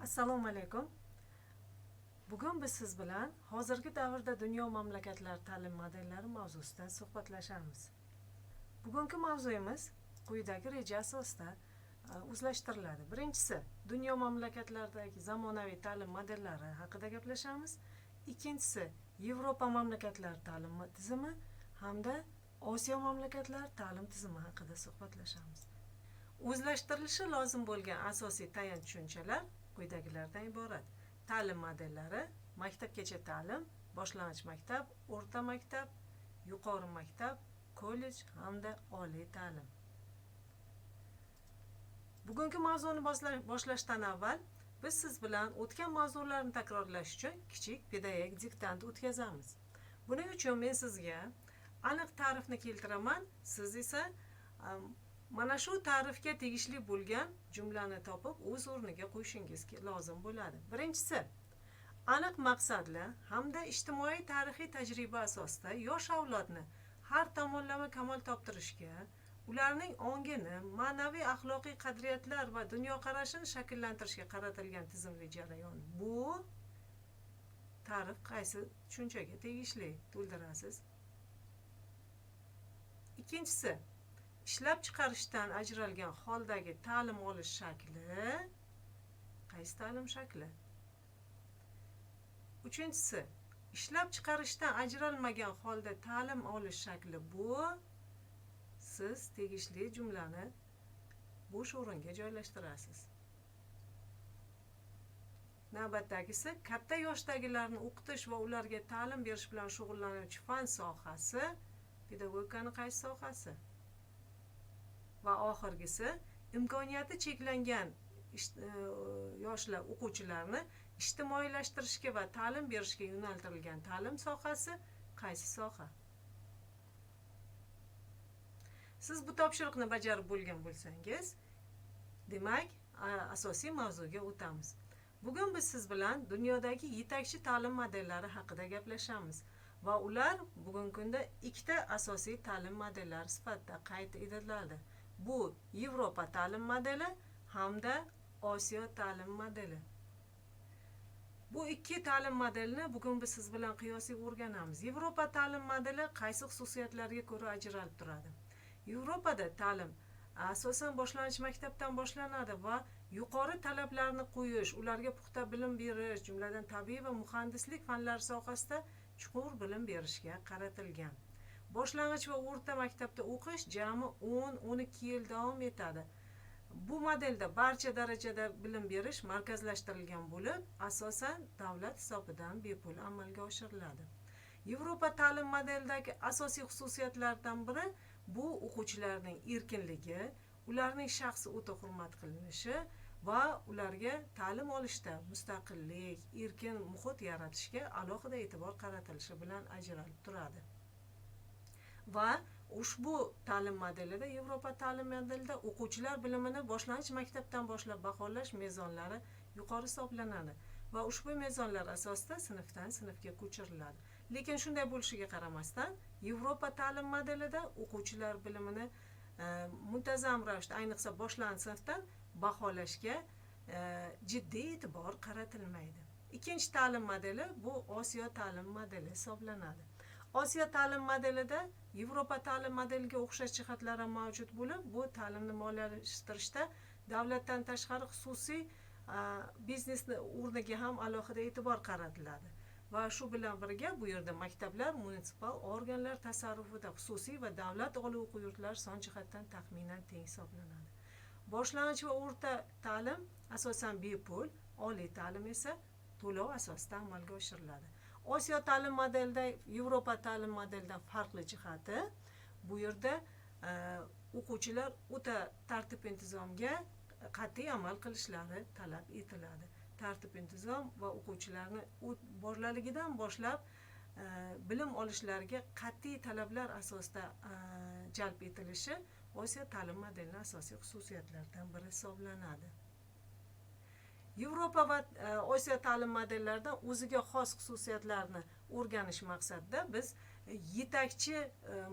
Assalomu alaykum. Bugun biz siz bilan hozirgi davrda dunyo mamlakatlari ta'lim modellari mavzusida suhbatlashamiz. Bugungi mavzuyimiz quyidagi reja asosida o'zlashtiriladi. Birinchisi, dunyo mamlakatlaridagi zamonaviy ta'lim modellari haqida gaplashamiz. Ikkinchisi, Yevropa mamlakatlari ta'lim tizimi hamda Osiyo mamlakatlari ta'lim tizimi haqida suhbatlashamiz. O'zlashtirilishi lozim bo'lgan asosiy tayanch tushunchalar quyidagilardan iborat. Ta'lim modellari: maktabgacha ta'lim, boshlang'ich maktab, o'rta maktab, yuqori maktab, kollej hamda oliy ta'lim. Bugungi mavzuni boshlashdan avval biz siz bilan o'tgan mavzularni takrorlash uchun kichik pedagogik diktant o'tkazamiz. Buning uchun men sizga aniq ta'rifni keltiraman, siz esa mana shu ta'rifga tegishli bo'lgan jumlani topib o'z o'rniga qo'yishingiz lozim bo'ladi. Birinchisi, aniq maqsadli hamda ijtimoiy tarixiy tajriba asosida yosh avlodni har tomonlama kamol toptirishga, ularning ongini, ma'naviy axloqiy qadriyatlar va dunyoqarashini shakllantirishga qaratilgan tizimli jarayon. Bu ta'rif qaysi tushunchaga tegishli to'ldirasiz? Ikkinchisi, ishlab chiqarishdan ajralgan holdagi ta'lim olish shakli qaysi ta'lim shakli? Uchinchisi, ishlab chiqarishdan ajralmagan holda ta'lim olish shakli bu. Siz tegishli jumlani bo'sh o'ringa joylashtirasiz. Navbatdagisi, katta yoshdagilarni o'qitish va ularga ta'lim berish bilan shug'ullanuvchi fan sohasi pedagogikani qaysi sohasi? Va oxirgisi, imkoniyati cheklangan yoshlar o'quvchilarni ijtimoiylashtirishga va ta'lim berishga yo'naltirilgan ta'lim sohasi qaysi soha? Siz bu topshiriqni bajarib bo'lgan bo'lsangiz, demak, asosiy mavzuga o'tamiz. Bugun biz siz bilan dunyodagi yetakchi ta'lim modellari haqida gaplashamiz va ular bugungi kunda ikkita asosiy ta'lim modellari sifatida qayd etiladi. Bu Yevropa ta'lim modeli hamda Osiyo ta'lim modeli. Bu ikki ta'lim modelini bugun biz siz bilan qiyosiy o'rganamiz. Yevropa ta'lim modeli qaysi xususiyatlarga ko'ra ajralib turadi? Yevropada ta'lim asosan boshlang'ich maktabdan boshlanadi va yuqori talablarni qo'yish, ularga puxta bilim berish, jumladan tabiiy va muhandislik fanlari sohasida chuqur bilim berishga qaratilgan. Boshlang'ich va o'rta maktabda o'qish jami 10-12 yil davom etadi. Bu modelda barcha darajada bilim berish markazlashtirilgan bo'lib, asosan davlat hisobidan bepul amalga oshiriladi. Yevropa ta'lim modelidagi asosiy xususiyatlardan biri bu o'quvchilarning erkinligi, ularning shaxsi o'ta hurmat qilinishi va ularga ta'lim olishda mustaqillik, erkin muhit yaratishga alohida e'tibor qaratilishi bilan ajralib turadi. Va ushbu ta'lim modelida, Yevropa ta'lim modelida o'quvchilar bilimini boshlang'ich maktabdan boshlab baholash mezonlari yuqori hisoblanadi va ushbu mezonlar asosida sinfdan sinfga ko'chiriladi. Lekin shunday bo'lishiga qaramasdan, Yevropa ta'lim modelida o'quvchilar bilimini muntazam ravishda, ayniqsa boshlang'ich sinfdan baholashga jiddiy e'tibor qaratilmaydi. Ikkinchi ta'lim modeli bu Osiyo ta'lim modeli hisoblanadi. Osiyo ta'lim modelida Yevropa ta'lim modeliga o'xshash jihatlar ham mavjud bo'lib, bu ta'limni moliyalashtirishda davlatdan tashqari xususiy biznesni o'rniga ham alohida e'tibor qaratiladi. Va shu bilan birga bu yerda maktablar munitsipal organlar tasarrufida, xususiy va davlat oliy o'quv yurtlari son jihatdan taxminan teng hisoblanadi. Boshlang'ich va o'rta ta'lim asosan bepul, oliy ta'lim esa to'lov asosida amalga oshiriladi. Osiyo ta'lim modelida Yevropa ta'lim modelidan farqli jihati, bu yerda o'quvchilar o'ta tartib intizomga qat'iy amal qilishlari talab etiladi. Tartib intizom va o'quvchilarni borlaligidan boshlab bilim olishlariga qat'iy talablar asosida jalb etilishi Osiyo ta'lim modelining asosiy xususiyatlaridan biri hisoblanadi. Yevropa va Osiyo ta'lim modellaridan o'ziga xos xususiyatlarni o'rganish maqsadida biz yetakchi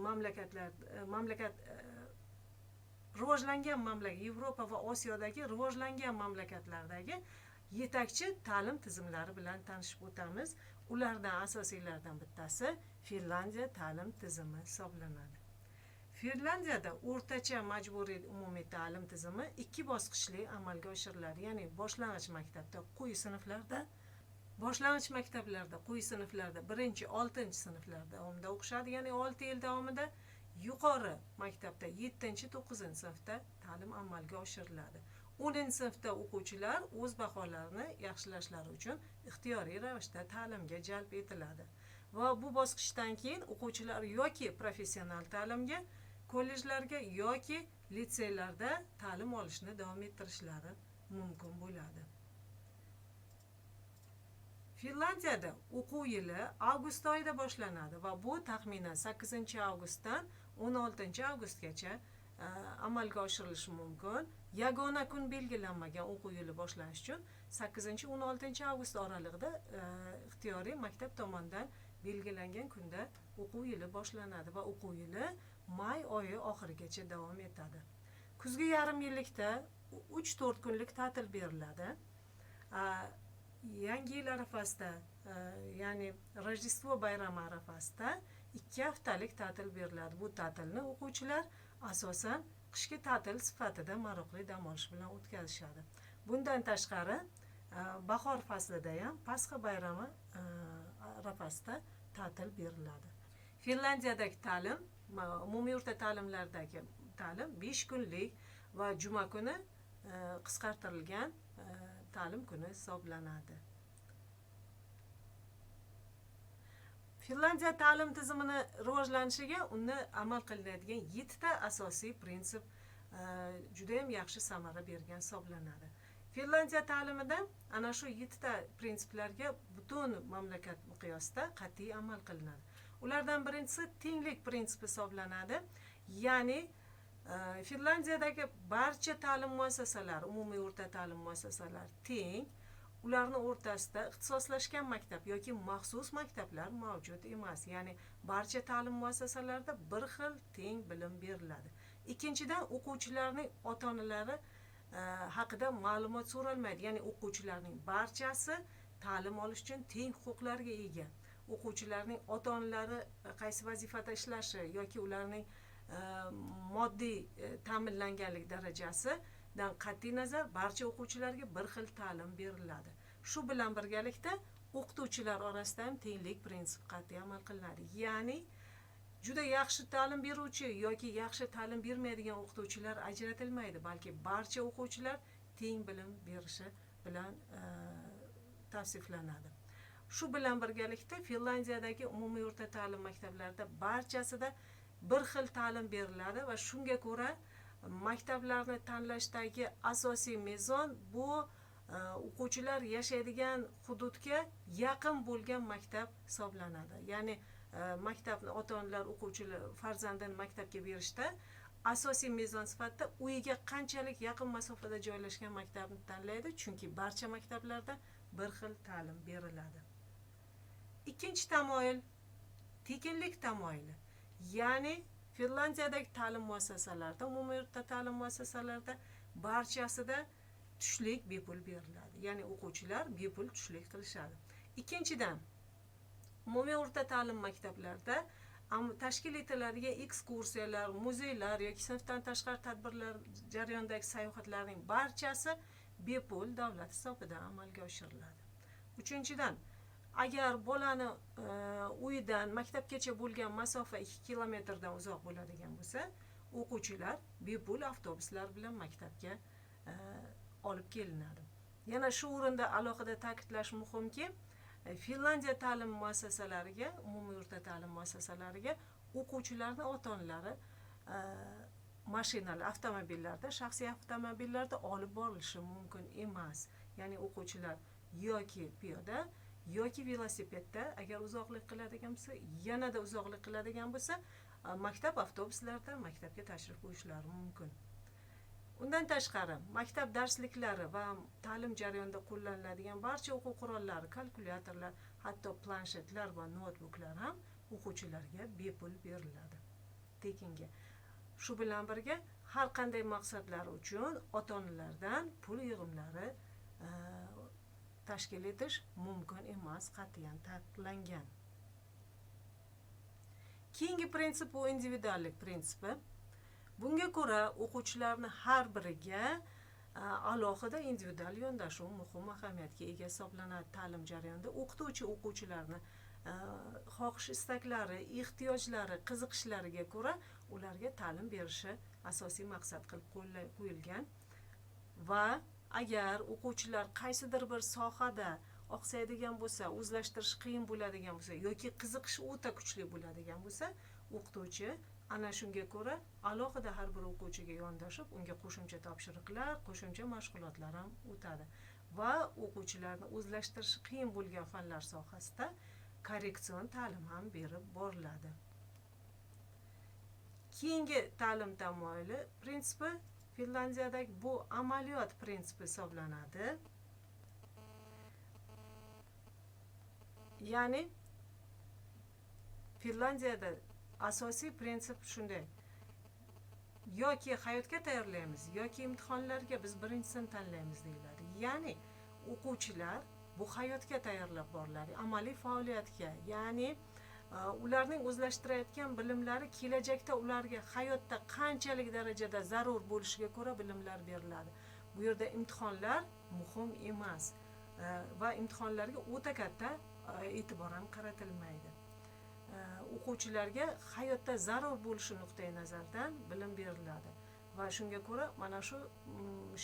mamlakat rivojlangan mamlakat, Yevropa va Osiyodagi rivojlangan mamlakatlardagi yetakchi ta'lim tizimlari bilan tanishib o'tamiz. Ulardan asosiylardan bittasi Finlandiya ta'lim tizimi hisoblanadi. Finlandiyada o'rtacha majburiy umumiy ta'lim tizimi 2 bosqichli amalga oshiriladi. Ya'ni boshlang'ich maktabda quyi sinflarda, boshlang'ich maktablarda, quyi sinflarda 1-6 sinflar davomida o'qishadi. Ya'ni 6 yil davomida yuqori maktabda 7-9 sinfda ta'lim amalga oshiriladi. 10 sinfda o'quvchilar o'z baholarini yaxshilashlari uchun ixtiyoriy ravishda ta'limga jalb etiladi. Va bu bosqichdan keyin o'quvchilar yoki professional ta'limga, kollejlarga yoki litseylarda ta'lim olishni davom ettirishlari mumkin bo'ladi. Finlandiyada o'quv yili avgust oyida boshlanadi va bu taxminan 8-avgustdan 16-avgustgacha amalga oshirilishi mumkin. Yagona kun belgilanmagan o'quv yili boshlanish uchun 8-16-avgust oralig'ida ixtiyoriy maktab tomonidan belgilangan kunda o'quv yili boshlanadi va o'quv yili may oyi oxirigacha davom etadi. Kuzgi yarim yillikda 3-4 kunlik ta'til beriladi. Yangi yil arafasida, ya'ni Rojdestvo bayrami arafasida 2 haftalik ta'til beriladi. Bu ta'tilni o'quvchilar asosan qishki ta'til sifatida maroqli dam olish bilan o'tkazishadi. Bundan tashqari, bahor faslida ham Pasxa bayrami arafasida ta'til beriladi. Finlandiyadagi ta'lim, umumiy o'rta ta'limlardagi ta'lim 5 kunlik va juma kuni qisqartirilgan ta'lim kuni hisoblanadi. Finlandiya ta'lim tizimini rivojlanishiga unda amal qilinadigan 7 ta asosiy prinsip juda ham yaxshi samara bergan hisoblanadi. Finlandiya ta'limida ana shu 7 ta prinsiplarga butun mamlakat miqyosida qat'iy amal qilinadi. Ulardan birinchisi tenglik prinsipi hisoblanadi. Ya'ni Finlandiyadagi barcha ta'lim muassasalari, umumiy o'rta ta'lim muassasalari teng. Ularning o'rtasida ixtisoslashgan maktab yoki maxsus maktablar mavjud emas. Ya'ni barcha ta'lim muassasalarida bir xil teng bilim beriladi. Ikkinchidan, o'quvchilarning ota-onalari haqida ma'lumot so'ralmaydi. Ya'ni o'quvchilarning barchasi ta'lim olish uchun teng huquqlarga ega. O'quvchilarning ota-onalari qaysi vazifada ishlashi yoki ularning moddiy ta'minlanganlik darajasidan qat'iy nazar barcha o'quvchilarga bir xil ta'lim beriladi. Shu bilan birgalikda o'qituvchilar orasida ham tenglik prinsipi qat'iy amal qilinadi. Ya'ni juda yaxshi ta'lim beruvchi yoki yaxshi ta'lim bermaydigan o'qituvchilar ajratilmaydi, balki barcha o'quvchilar teng bilim berishi bilan tavsiflanadi. Shu bilan birgalikda Finlandiyadagi umumiy o'rta ta'lim maktablarida barchasida bir xil ta'lim beriladi va shunga ko'ra maktablarni tanlashdagi asosiy mezon bu o'quvchilar yashaydigan hududga yaqin bo'lgan maktab hisoblanadi. Ya'ni maktabni ota-onalar o'quvchilar farzandini maktabga berishda asosiy mezon sifatida uyiga qanchalik yaqin masofada joylashgan maktabni tanlaydi, chunki barcha maktablarda bir xil ta'lim beriladi. Ikkinchi tamoyil tekinlik tamoyili. Ya'ni Finlandiyadagi ta'lim muassasalarida, umumiy o'rta ta'lim muassasalarida barchasida tushlik bepul beriladi. Ya'ni o'quvchilar bepul tushlik qilishadi. Ikkinchidan, umumiy o'rta ta'lim maktablarida tashkil etiladigan ekskursiyalar, muzeylar yoki sinfdan tashqari tadbirlar jarayonidagi sayohatlarning barchasi bepul davlat hisobidan amalga oshiriladi. Uchinchidan, agar bolani uyidan maktabgacha bo'lgan masofa 2 kilometrdan uzoq bo'ladigan bo'lsa, o'quvchilar bepul avtobuslar bilan maktabga olib kelinadi. Yana shu o'rinda alohida ta'kidlash muhimki, Finlandiya ta'lim muassasalariga, umumiy o'rta ta'lim muassasalariga o'quvchilarning ota-onalari mashinalar, avtomobillarda, shaxsiy avtomobillarda olib borilishi mumkin emas. Ya'ni o'quvchilar yoki piyoda yoki velosipedda agar uzoqlik qiladigan bo'lsa, yanada uzoqlik qiladigan bo'lsa, maktab avtobuslarida maktabga tashrif buyurishlari mumkin. Undan tashqari, maktab darsliklari va ta'lim jarayonida qo'llaniladigan barcha o'quv qurollari, kalkulyatorlar, hatto planshetlar va notebooklar ham o'quvchilarga bepul beriladi, tekinga. Shu bilan birga har qanday maqsadlar uchun ota-onalardan pul yig'imlari tashkil etish mumkin emas, qat'iyan taqiqlangan. Keyingi prinsip bu individuallik prinsipi. Bunga ko'ra o'quvchilarni har biriga alohida individual yondashuv muhim ahamiyatga ega hisoblanadi. Ta'lim jarayonida o'qituvchi o'quvchilarni xohish istaklari, ehtiyojlari, qiziqishlariga ko'ra ularga ta'lim berishi asosiy maqsad qilib qo'yilgan. Va agar o'quvchilar qaysidir bir sohada oqsaydigan bo'lsa, o'zlashtirish qiyin bo'ladigan bo'lsa yoki qiziqish o'ta kuchli bo'ladigan bo'lsa, o'qituvchi ana shunga ko'ra alohida har bir o'quvchiga yondashib, unga qo'shimcha topshiriqlar, qo'shimcha mashg'ulotlar ham o'tadi va o'quvchilarni o'zlashtirish qiyin bo'lgan fanlar sohasida korreksion ta'lim ham berib boriladi. Keyingi ta'lim tamoyili prinsipi Finlandiyadagi bu amaliyot prinsipi hisoblanadi. Ya'ni Finlandiyada asosiy prinsip shunday. Yoki hayotga tayyorlaymiz, yoki imtihonlarga biz birinchisini tanlaymiz deyiladi. Ya'ni o'quvchilar bu hayotga tayyorlab boriladi, amaliy faoliyatga. Ya'ni ularning o'zlashtirayotgan bilimlari kelajakda ularga hayotda qanchalik darajada zarur bo'lishiga ko'ra bilimlar beriladi. Bu yerda imtihonlar muhim emas va imtihonlarga o'ta katta e'tibor ham qaratilmaydi. O'quvchilarga hayotda zarur bo'lishi nuqtai nazardan bilim beriladi va shunga ko'ra mana shu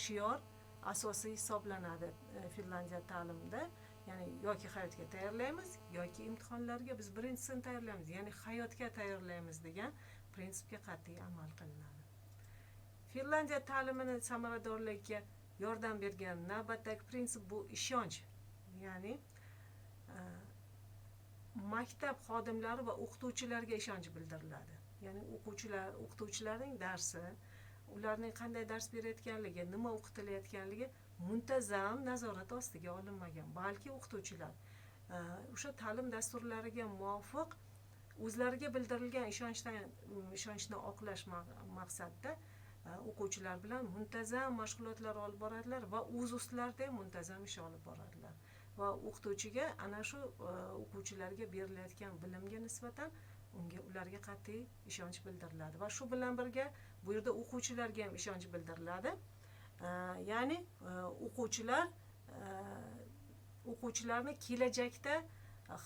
shior asosiy hisoblanadi Finlandiya ta'limida. Ya'ni yoki hayotga tayyorlaymiz, yoki imtihonlarga biz birinchisini tayyorlaymiz, ya'ni hayotga tayyorlaymiz degan prinsipga qat'iy amal qilinadi. Finlandiya ta'limini samaradorligiga yordam bergan navbatdagi prinsip bu ishonch. Ya'ni maktab xodimlari va o'qituvchilarga ishonch bildiriladi. Ya'ni o'qituvchilarning darsi, ularning qanday dars berayotganligi, nima o'qitilayotganligi muntazam nazorat ostiga olinmagan, balki o'qituvchilar o'sha ta'lim dasturlariga muvofiq o'zlariga bildirilgan ishonchni oqlash maqsadida o'quvchilar bilan muntazam mashg'ulotlar olib boradilar va o'z ustlarida muntazam ish olib boradilar. Va o'qituvchiga ana shu o'quvchilarga berilayotgan bilimga nisbatan ularga qat'iy ishonch bildiriladi va shu bilan birga bu yerda o'quvchilarga ham ishonch bildiriladi. Ya'ni o'quvchilarni kelajakda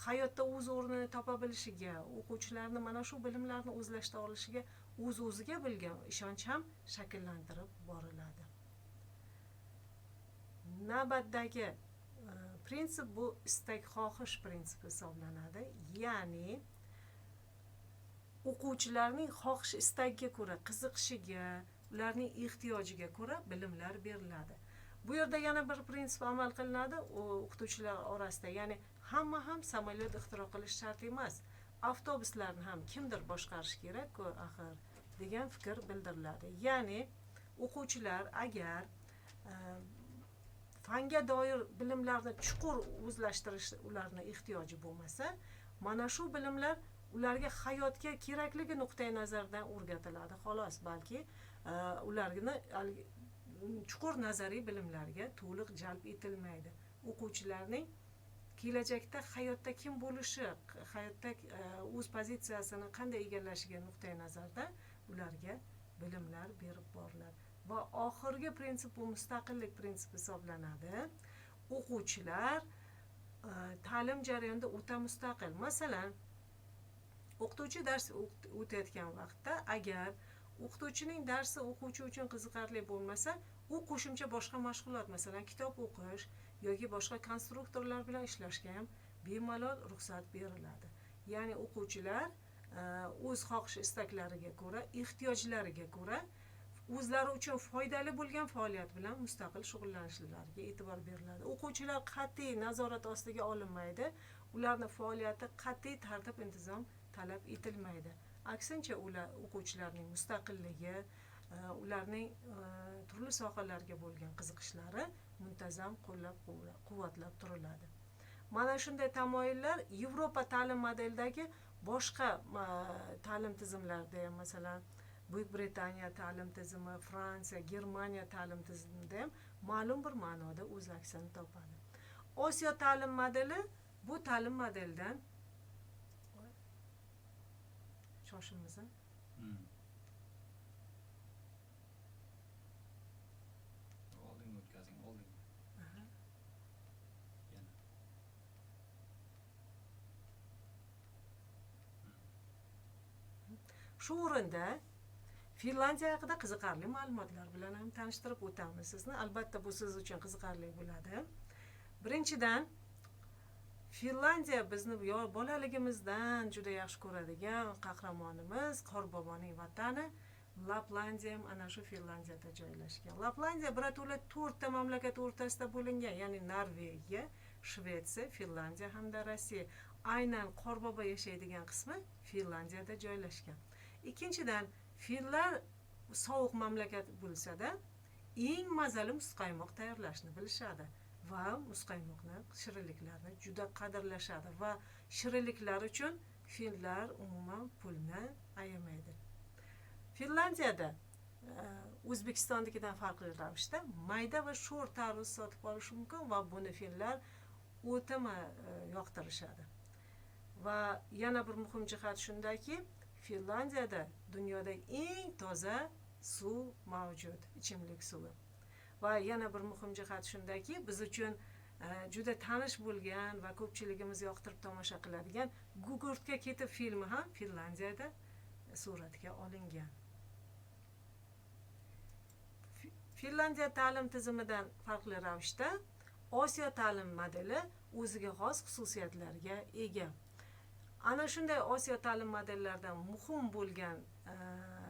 hayotda o'z o'rnini topa bilishiga, o'quvchilarni mana shu bilimlarni o'zlashtira olishiga o'ziga bo'lgan ishonch ham shakllantirib boriladi. Navbatdagi prinsip bu istak xohish prinsipi hisoblanadi. Ya'ni o'quvchilarning xohish istagiga ko'ra, qiziqishiga, ularning ehtiyojiga ko'ra bilimlar beriladi. Bu yerda yana bir prinsip amal qilinadi o'qituvchilar orasida. Ya'ni hamma ham samolyot ixtiro qilish shart emas. Avtobuslarni ham kimdir boshqarish kerak-ku axir degan fikr bildiriladi. Ya'ni o'quvchilar agar fanga doir bilimlarni chuqur o'zlashtirish ularni ehtiyoji bo'lmasa, mana shu bilimlar ularga hayotga kerakligi nuqtai nazaridan o'rgatiladi. Xolos, balki ularni chuqur nazariy bilimlarga to'liq jalb etilmaydi. O'quvchilarning kelajakda hayotda kim bo'lishi, hayotda o'z pozitsiyasini qanday egallashiga nuqtai nazardan ularga bilimlar berib boriladi. Va oxirgi prinsip bu mustaqillik prinsipi hisoblanadi. O'quvchilar ta'lim jarayonida o'ta mustaqil. Masalan, o'qituvchi dars o'tayotgan vaqtda agar o'qituvchining darsi o'quvchi uchun qiziqarli bo'lmasa, u qo'shimcha boshqa mashg'ulot, masalan, kitob o'qish yoki boshqa konstruktorlar bilan ishlashga ham bemalol ruxsat beriladi. Ya'ni o'quvchilar o'z xohish istaklariga ko'ra, ehtiyojlariga ko'ra o'zlari uchun foydali bo'lgan faoliyat bilan mustaqil shug'ullanishlariga e'tibor beriladi. O'quvchilar qat'iy nazorat ostiga olinmaydi, ularning faoliyati qat'iy tartib intizom talab etilmaydi. Aksincha, o'quvchilarning mustaqilligi, ularning turli sohalarga bo'lgan qiziqishlari muntazam qo'llab-quvvatlab turiladi. Mana shunday tamoyillar Yevropa ta'lim modelidagi boshqa ta'lim tizimlarida ham, masalan, Buyuk Britaniya ta'lim tizimi, Fransiya, Germaniya ta'lim tizimida ham ma'lum bir ma'noda o'z aksini topadi. Osiyo ta'lim modeli bu ta'lim modelidan shoshilmasa Oldinga o'tkazing, oldinga. Yana. shu o'rinda Finlandiya haqida qiziqarli ma'lumotlar bilan ham tanishtirib o'tamiz sizni. Albatta bu siz uchun qiziqarli bo'ladi. Birinchidan, Finlandiya bizni bolaligimizdan juda yaxshi ko'radigan qahramonimiz, Qorboboning vatani Laplandiya ham ana shu Finlandiyada joylashgan. Laplandiya birato'la 4 ta mamlakat o'rtasida bo'lingan, ya'ni Norvegiya, Shvetsiya, Finlandiya hamda Rossiya. Aynan Qorbobo yashaydigan qismi Finlandiyada joylashgan. Ikkinchidan, Finlar sovuq mamlakat bo'lsa-da, eng mazali muzqaymoq tayyorlashni bilishadi va muzqaymoqni, shirinliklarni juda qadrlashadi va shirinliklar uchun finlar umuman pulni ayamaydi. Finlandiyada O'zbekistondagidan farqli ravishda mayda va sho'r tarvuz sotib olish mumkin va buni finlar o'ta yoqtirishadi. Va yana bir muhim jihat shundaki, Finlandiyada dunyodagi eng toza suv mavjud, ichimlik suvi. Va yana bir muhim jihat shundaki, biz uchun juda tanish bo'lgan va ko'pchiligimiz yoqtirib tomosha qiladigan Gugurtga ketib filmi ham Finlandiyada suratga olingan. Finlandiya ta'lim tizimidan farqli ravishda Osiyo ta'lim modeli o'ziga xos xususiyatlarga ega. Ana shunday Osiyo ta'lim modellaridan muhim bo'lgan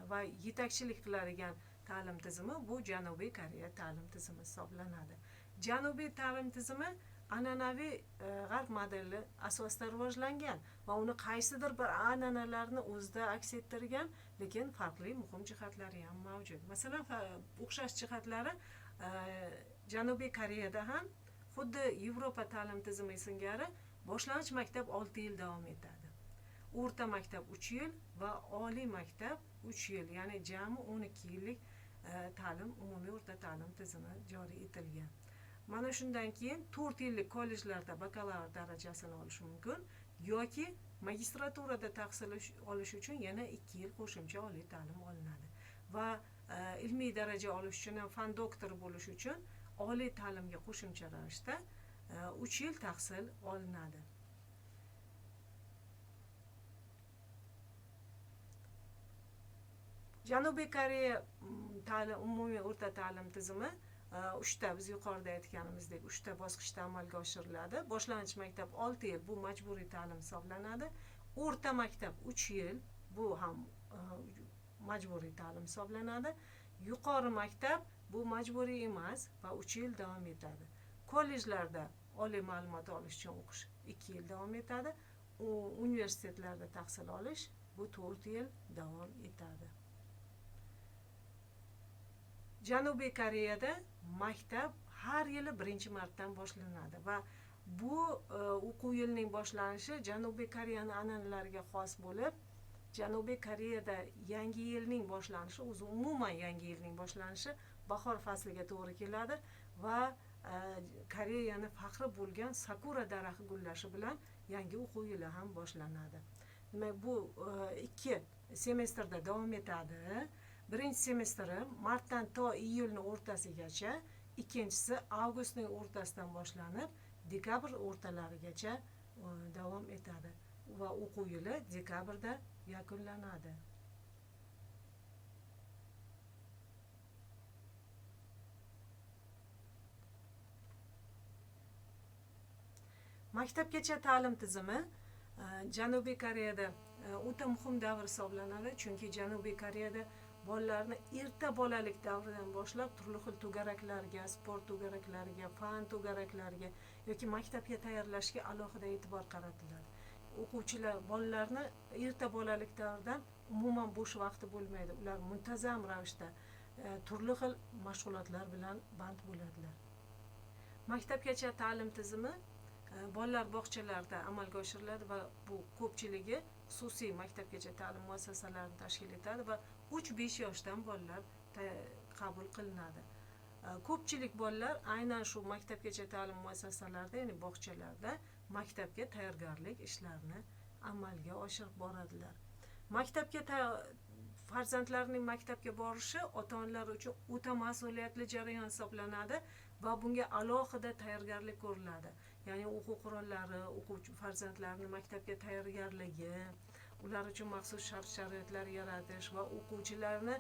va yetakchilik qiladigan ta'lim tizimi bu Janubiy Koreya ta'lim tizimi hisoblanadi. Janubiy ta'lim tizimi an'anaviy g'arb modeli asosida rivojlangan va uni qaysidir bir an'analarni o'zida aks ettirgan, lekin farqli muhim jihatlari ham mavjud. Masalan, o'xshash jihatlari Janubiy Koreyada ham xuddi Yevropa ta'lim tizimi singari boshlang'ich maktab 6 yil davom etadi. O'rta maktab 3 yil va oliy maktab 3 yil, ya'ni jami 12 yillik ta'lim, umumiy o'rta ta'lim tizimi joriy etilgan. Mana shundan keyin 4 yillik kollejlarda bakalavr darajasini olish mumkin yoki magistraturada tahsil olish uchun yana 2 yil qo'shimcha oliy ta'lim olinadi. Va ilmiy daraja olish uchun ham fan doktori bo'lish uchun oliy ta'limga qo'shimcha ravishda 3 yil tahsil olinadi. Janubiy Koreya umumiy o'rta ta'lim tizimi 3 ta, biz yuqorida aytganimizdek 3 ta bosqichda amalga oshiriladi. Boshlang'ich maktab 6 yil, bu majburiy ta'lim hisoblanadi. O'rta maktab 3 yil, bu ham majburiy ta'lim hisoblanadi. Yuqori maktab bu majburiy emas va 3 yil davom etadi. Kollejlarda oliy ma'lumot olish uchun o'qish 2 yil davom etadi. Universitetlarda tahsil olish bu 4 yil davom etadi. Janubiy Koreyada maktab har yili birinchi martadan boshlanadi va bu o'quv yilining boshlanishi Janubiy Koreyaning an'analariga xos bo'lib, Janubiy Koreyada yangi yilning boshlanishi, o'zi umuman yangi yilning boshlanishi bahor fasliga to'g'ri keladi va Koreyaning faxri bo'lgan sakura daraxti gullashi bilan yangi o'quv yili ham boshlanadi. Demak, bu 2 semestrda davom etadi. Birinchi semestri martdan to iyulning o'rtasigacha, ikkinchisi avgustning o'rtasidan boshlanib, dekabr o'rtalarigacha davom etadi va o'quv yili dekabrda yakunlanadi. Maktabgacha ta'lim tizimi Janubiy Koreyada o'ta muhim davr hisoblanadi, chunki Janubiy Koreyada bolalarni erta bolalik davridan boshlab turli xil to'garaklarga, sport to'garaklariga, fan to'garaklariga yoki maktabga tayyorlashga alohida e'tibor qaratiladi. O'quvchilar bolalarni erta bolalik davridan umuman bo'sh vaqti bo'lmaydi. Ular muntazam ravishda turli xil mashg'ulotlar bilan band bo'ladilar. Maktabgacha ta'lim tizimi bolalar bog'chalarida amalga oshiriladi va bu ko'pchiligi xususiy maktabgacha ta'lim muassasalarini tashkil etadi va 3-5 yoshdan bolalar qabul qilinadi. ko'pchilik bolalar aynan shu maktabgacha ta'lim muassasalarida, ya'ni bog'chalarda maktabga tayyorgarlik ishlarini amalga oshirib boradilar. Farzandlarning maktabga borishi ota-onalar uchun o'ta mas'uliyatli jarayon hisoblanadi va bunga alohida tayyorgarlik ko'riladi. Ya'ni o'quv qurollari, farzandlarni maktabga tayyorgarligi, ular uchun maxsus shart-sharoitlar yaratish va o'quvchilarni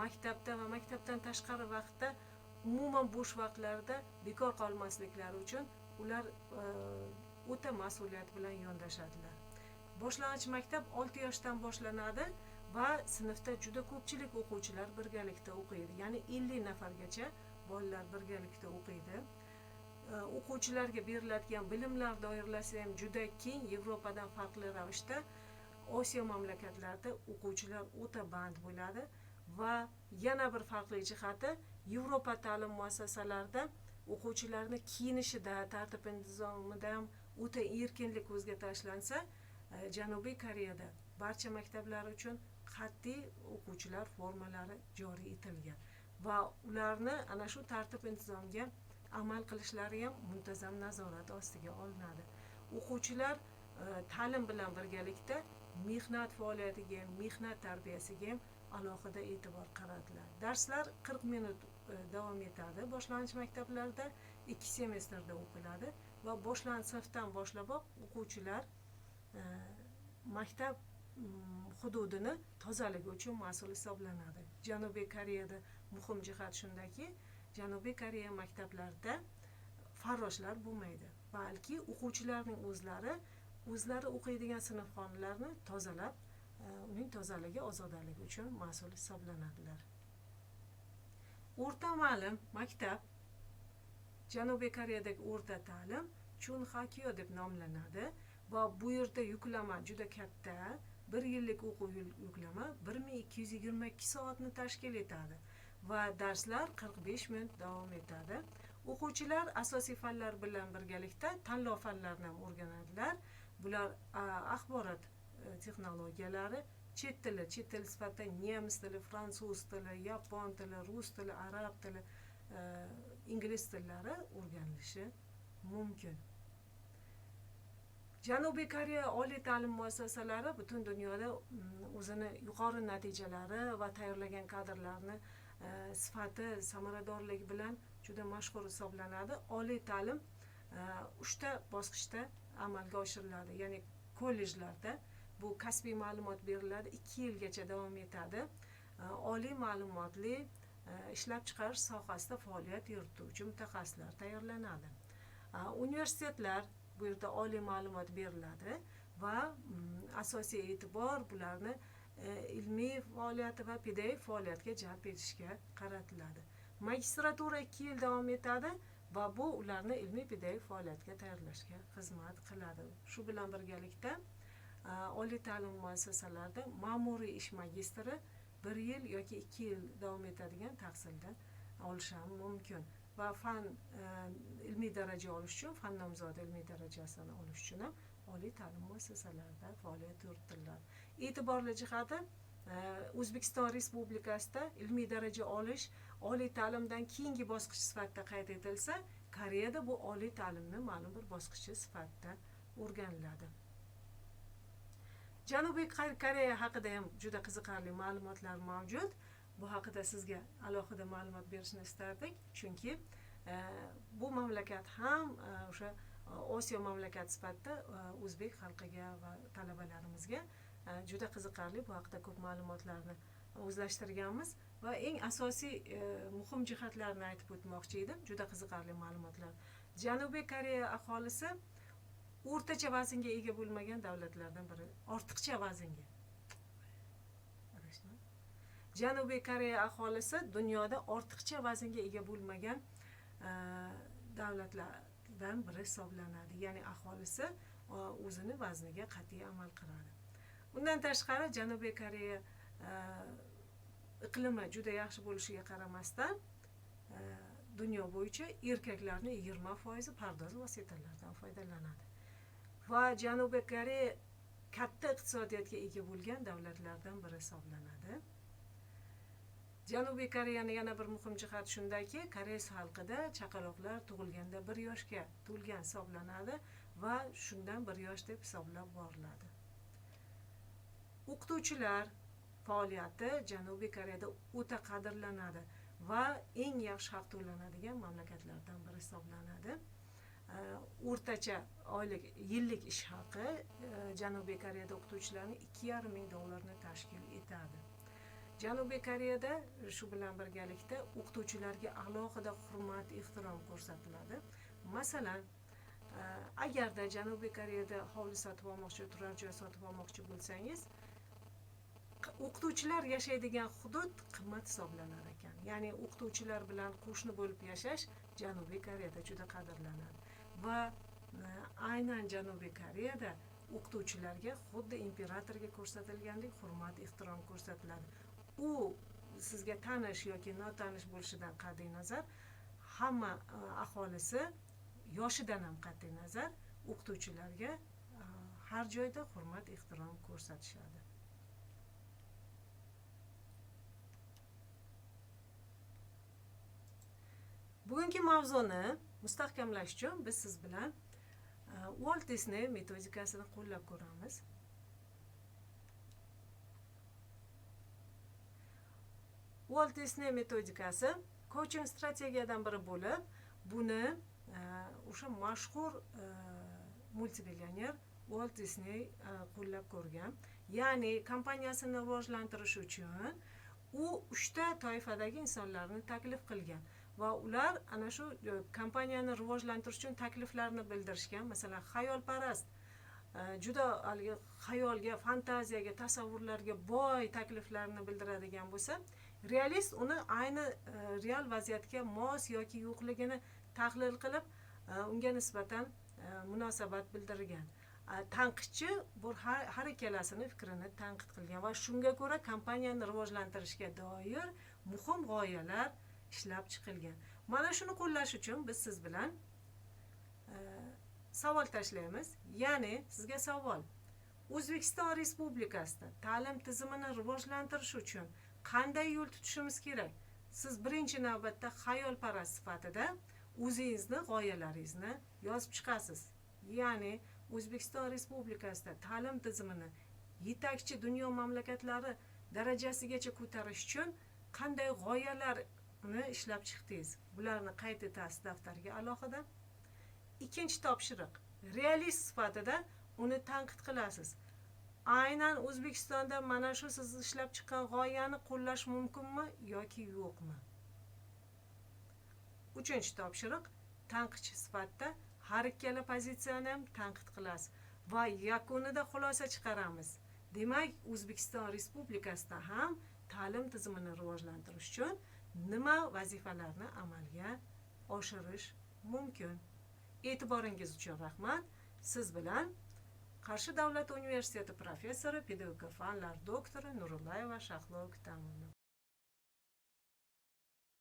maktabda va maktabdan tashqari vaqtda umuman bo'sh vaqtlarida bekor qolmasliklari uchun ular o'ta mas'uliyat bilan yondashadilar. Boshlang'ich maktab 6 yoshdan boshlanadi va sinfda juda ko'pchilik o'quvchilar birgalikda o'qiydi. Ya'ni 50 nafargacha bolalar birgalikda o'qiydi. O'quvchilarga beriladigan bilimlar doirasi ham juda keng. Yevropadan farqli ravishda Osiyo mamlakatlarida o'quvchilar o'ta band bo'ladi va yana bir farqli jihati, Yevropa ta'lim muassasalarida o'quvchilarni kiyinishida, tartib intizomida ham o'ta erkinlik ko'zga tashlansa, Janubiy Koreyada barcha maktablar uchun qat'iy o'quvchilar formalari joriy etilgan va ularni ana shu tartib intizomga amal qilishlari ham muntazam nazorat ostiga olinadi. O'quvchilar ta'lim bilan birgalikda mehnat faoliyatiga, mehnat tarbiyasiga ham alohida e'tibor qaratadilar. Darslar 40 minut davom etadi. Boshlang'ich maktablarda 2 semestrda o'qiladi va boshlang'ich sinfdan boshlab o'quvchilar maktab hududini tozaligi uchun mas'ul hisoblanadi. Janubiy Koreyada muhim jihat shundaki, Janubiy Koreya maktablarida farroshlar bo'lmaydi, balki o'quvchilarning o'zlari o'qiydigan sinfxonalarni tozalab, uning tozaligi, ozodaligi uchun mas'ul hisoblanadilar. O'rta ma'lum maktab Janubiy Koreyadagi o'rta ta'lim Chunhakyo deb nomlanadi va bu yerda yuklama juda katta. 1 yillik o'quv yuklama 1222 soatni tashkil etadi va darslar 45 minut davom etadi. O'quvchilar asosiy fanlar bilan birgalikda tanlov fanlarini ham o'rganadilar. Bular axborot texnologiyalari, chet tili sifatida nemis tili, fransuz tili, yapon tili, rus tili, arab tili, ingliz tillari o'rganilishi mumkin. Janubiy Koreya oliy ta'lim muassasalari butun dunyoda o'zini yuqori natijalari va tayyorlagan kadrlarni sifati, samaradorligi bilan juda mashhur hisoblanadi. Oliy ta'lim 3 ta bosqichda amalga oshiriladi. Ya'ni kollejlarda bu kasbiy ma'lumot beriladi, 2 yilgacha davom etadi. Oliy ma'lumotli ishlab chiqarish sohasida faoliyat yurituvchi mutaxassislar tayyorlanadi. Universitetlar bu yerda oliy ma'lumot beriladi va asosiy e'tibor bularni ilmiy faoliyati va pedagogik faoliyatga jalb etishga qaratiladi. Magistratura 2 yil davom etadi va bu ularni ilmiy pedagogik faoliyatga tayyorlashga xizmat qiladi. Shu bilan birgalikda oliy ta'lim muassasalarida ma'muriy ish magistri 1 yil yoki 2 yil davom etadigan tahsilda olishi ham mumkin. Va fan ilmiy daraja olish uchun, fan nomzodi ilmiy darajasini olish uchun ham oliy ta'lim muassasalarida faoliyat yuritiladi. E'tiborli jihati, O'zbekiston Respublikasida ilmiy daraja olish oliy ta'limdan keyingi bosqich sifatida qayd etilsa, Koreyada bu oliy ta'limni ma'lum bir bosqichi sifatida o'rganiladi. Janubiy Koreya haqida ham juda qiziqarli ma'lumotlar mavjud. Bu haqida sizga alohida ma'lumot berishni istardik, chunki bu mamlakat ham o'sha Osiyo mamlakati sifatida o'zbek xalqiga va talabalarimizga juda qiziqarli. Bu haqida ko'p ma'lumotlarni o'zlashtirganmiz va eng asosiy muhim jihatlarni aytib o'tmoqchi edim. Juda qiziqarli ma'lumotlar. Janubiy Koreya aholisi o'rtacha vaznga ega bo'lmagan davlatlardan biri. Ortiqcha vaznga. Janubiy Koreya aholisi dunyoda ortiqcha vaznga ega bo'lmagan davlatlardan biri hisoblanadi. Ya'ni aholisi o'zini vazniga qat'iy amal qiladi. Bundan tashqari Janubiy Koreya iqlimi juda yaxshi bo'lishiga qaramasdan dunyo bo'yicha erkaklarning 20% pardoz vositalaridan foydalanadi. Va Janubiy Koreya katta iqtisodiyotga ega bo'lgan davlatlardan biri hisoblanadi. Janubiy Koreyani yana bir muhim jihati shundaki, koreys xalqida chaqaloqlar tug'ilganda 1 yoshga to'lgan hisoblanadi va shundan 1 yosh deb hisoblab boriladi. O'qituvchilar faoliyati Janubiy Koreyada o'ta qadrlanadi va eng yaxshi haq to'lanadigan mamlakatlardan biri hisoblanadi. O'rtacha oylik yillik ish haqi Janubiy Koreyada o'qituvchilarning $2,500 tashkil etadi. Janubiy Koreyada shu bilan birgalikda o'qituvchilarga alohida hurmat, ehtirom ko'rsatiladi. Masalan, agarda Janubiy Koreyada hovli sotib olmoqchi, turar joy sotib olmoqchi bo'lsangiz, o'qituvchilar yashaydigan hudud qimmat hisoblanar ekan. Ya'ni o'qituvchilar bilan qo'shni bo'lib yashash Janubiy Koreyada juda qadrlanadi. Va aynan Janubiy Koreyada o'qituvchilarga xuddi imperatorga ko'rsatilgandek hurmat, ehtirom ko'rsatiladi. U sizga tanish yoki notanish bo'lishidan qat'iy nazar, hamma aholisi yoshidan ham qat'iy nazar o'qituvchilarga har joyda hurmat, ehtirom ko'rsatishadi. Bugungi mavzuni mustahkamlash uchun biz siz bilan Walt Disney metodikasini qo'llab ko'ramiz. Walt Disney metodikasi coaching strategiyadan biri bo'lib, buni o'sha mashhur multimillioner Walt Disney qo'llab ko'rgan. Ya'ni kompaniyasini rivojlantirish uchun u 3 ta toifadagi insonlarni taklif qilgan va ular ana shu kompaniyani rivojlantirish uchun takliflarni bildirishgan. Masalan, xayolparast, juda xayolga, fantaziyaga, tasavvurlarga boy takliflarni bildiradigan bo'lsa, realist uni ayni real vaziyatga mos yoki yo'qligini tahlil qilib, unga nisbatan munosabat bildirgan. Tanqidchi bu har ikkalasini fikrini tanqid qilgan va shunga ko'ra kompaniyani rivojlantirishga doir muhim g'oyalar ishlab chiqilgan. Mana shuni qo'llash uchun biz siz bilan savol tashlaymiz. Ya'ni sizga savol: O'zbekiston Respublikasida ta'lim tizimini rivojlantirish uchun qanday yo'l tutishimiz kerak? Siz birinchi navbatda xayolparast sifatida o'zingizni g'oyalaringizni yozib chiqasiz. Ya'ni O'zbekiston Respublikasida ta'lim tizimini yetakchi dunyo mamlakatlari darajasigacha ko'tarish uchun qanday g'oyalarni ishlab chiqdingiz? Bularni qayd etasiz daftarga alohida. Ikkinchi topshiriq: realist sifatida uni tanqid qilasiz. Aynan O'zbekistonda mana shu siz ishlab chiqqan g'oyani qo'llash mumkinmi yoki yo'qmi? Uchinchi topshiriq: tanqidchi sifatida har ikkala pozitsiyani ham tanqid qilasiz va yakunida xulosa chiqaramiz. Demak, O'zbekiston Respublikasida ham ta'lim tizimini rivojlantirish uchun nima vazifalarni amalga oshirish mumkin? E'tiboringiz uchun rahmat. Siz bilan Qarshi davlat universiteti professori, pedagogika fanlar doktori Nurullayeva Shahlo Kutamovna.